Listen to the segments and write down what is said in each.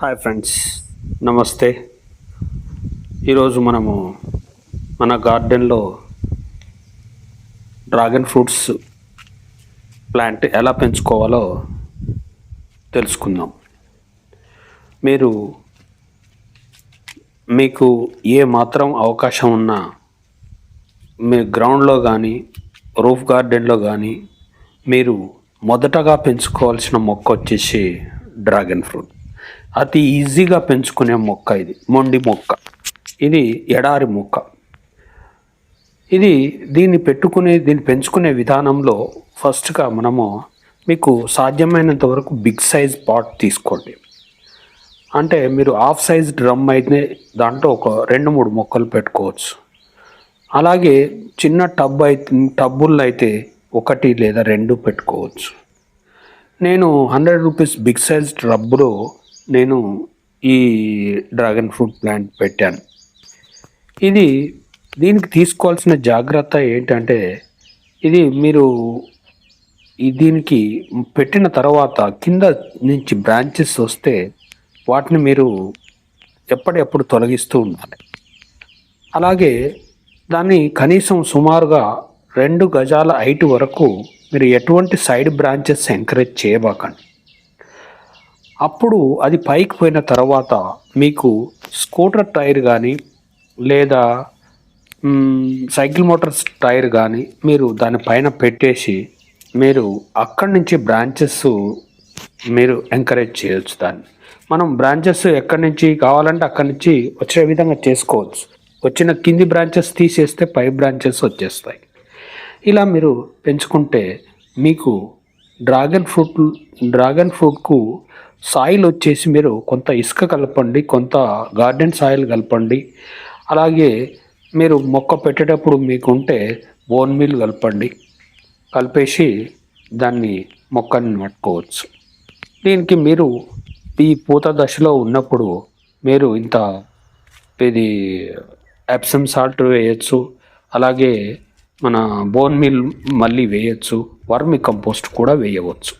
Hi friends, నమస్తే. ఈరోజు మనము మన గార్డెన్లో డ్రాగన్ ఫ్రూట్స్ ప్లాంట్ ఎలా పెంచుకోవాలో తెలుసుకుందాం. మీకు ఏ మాత్రం అవకాశం ఉన్నా మీ గ్రౌండ్లో కానీ రూఫ్ గార్డెన్లో కానీ మీరు మొదటగా పెంచుకోవాల్సిన మొక్క వచ్చేసి డ్రాగన్ ఫ్రూట్. అతి ఈజీగా పెంచుకునే మొక్క ఇది. మొండి మొక్క, ఇది ఎడారి మొక్క. దీన్ని పెంచుకునే విధానంలో ఫస్ట్గా మనము మీకు సాధ్యమైనంత వరకు బిగ్ సైజ్ పాట్ తీసుకోండి. అంటే మీరు హాఫ్ సైజ్ డ్రమ్ అయితే దాంట్లో ఒక 2-3 మొక్కలు పెట్టుకోవచ్చు. అలాగే చిన్న టబ్బుల్లో అయితే 1 లేదా 2 పెట్టుకోవచ్చు. నేను 100 రూపీస్ బిగ్ సైజ్ టబ్లో నేను ఈ డ్రాగన్ ఫ్రూట్ ప్లాంట్ పెట్టాను. దీనికి తీసుకోవాల్సిన జాగ్రత్త ఏంటంటే, దీనికి పెట్టిన తర్వాత కింద నుంచి బ్రాంచెస్ వస్తే వాటిని మీరు ఎప్పటికప్పుడు తొలగిస్తూ ఉండాలి. అలాగే దాన్ని కనీసం సుమారుగా 2 గజాల హైట్ వరకు మీరు ఎటువంటి సైడ్ బ్రాంచెస్ ఎంకరేజ్ చేయబాకండి. అప్పుడు అది పైకి పోయిన తర్వాత మీకు స్కూటర్ టైర్ కానీ లేదా సైకిల్ మోటార్ టైర్ కానీ మీరు దానిపైన పెట్టేసి మీరు అక్కడి నుంచి బ్రాంచెస్ మీరు ఎంకరేజ్ చేయొచ్చు. దాన్ని మనం బ్రాంచెస్ ఎక్కడి నుంచి కావాలంటే అక్కడి నుంచి వచ్చే విధంగా చేసుకోవచ్చు. వచ్చిన కింది బ్రాంచెస్ తీసేస్తే పై బ్రాంచెస్ వచ్చేస్తాయి. ఇలా మీరు పెంచుకుంటే మీకు డ్రాగన్ ఫ్రూట్కు సాయిల్ వచ్చేసి మీరు కొంత ఇసుక కలపండి, కొంత గార్డెన్ సాయిల్ కలపండి. అలాగే మీరు మొక్క పెట్టేటప్పుడు మీకుంటే బోన్ మీల్ కలిపేసి దాన్ని మొక్కని నాటుకోవచ్చు. దీనికి మీరు ఈ పూత దశలో ఉన్నప్పుడు మీరు ఇది ఎప్సమ్ సాల్ట్ వేయచ్చు. అలాగే మన బోన్ మీల్ మళ్ళీ వేయచ్చు. వర్మి కంపోస్ట్ కూడా వేయవచ్చు.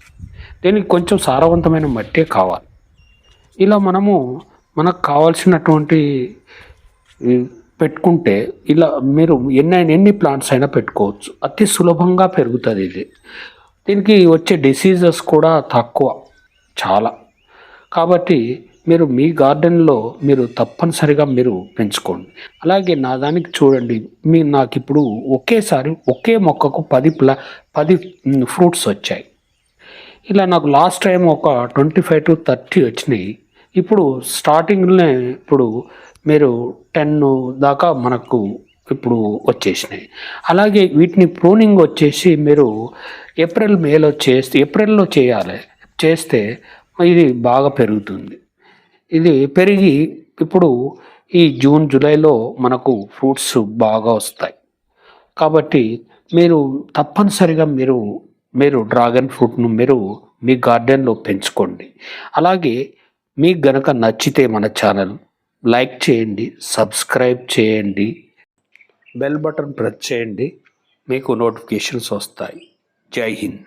దీనికి కొంచెం సారవంతమైన మట్టే కావాలి. ఇలా మనకు కావాల్సినటువంటి పెట్టుకుంటే ఇలా మీరు ఎన్ని ప్లాంట్స్ అయినా పెట్టుకోవచ్చు. అతి సులభంగా పెరుగుతుంది ఇది. దీనికి వచ్చే డిసీజెస్ కూడా తక్కువ చాలా. కాబట్టి మీరు మీ గార్డెన్లో మీరు తప్పనిసరిగా మీరు పెంచుకోండి. అలాగే నా దానికి చూడండి, నాకు ఇప్పుడు ఒకేసారి ఒకే మొక్కకు 10 ఫ్రూట్స్ వచ్చాయి. ఇలా నాకు లాస్ట్ టైం ఒక 25 to 30 వచ్చినాయి. ఇప్పుడు స్టార్టింగ్లోనే మీరు 10 దాకా మనకు ఇప్పుడు వచ్చేసినాయి. అలాగే వీటిని ప్రూనింగ్ వచ్చేసి మీరు ఏప్రిల్లో చేయాలి. చేస్తే ఇది బాగా పెరుగుతుంది. ఇది పెరిగి ఇప్పుడు ఈ జూన్ జూలైలో మనకు ఫ్రూట్స్ బాగా వస్తాయి. కాబట్టి మీరు తప్పనిసరిగా మీరు డ్రాగన్ ఫ్రూట్ను మీరు మీ గార్డెన్లో పెంచుకోండి. అలాగే మీకు గనక నచ్చితే మన ఛానల్ లైక్ చేయండి, సబ్స్క్రైబ్ చేయండి, బెల్ బటన్ ప్రెస్ చేయండి. మీకు నోటిఫికేషన్స్ వస్తాయి. జై హింద్.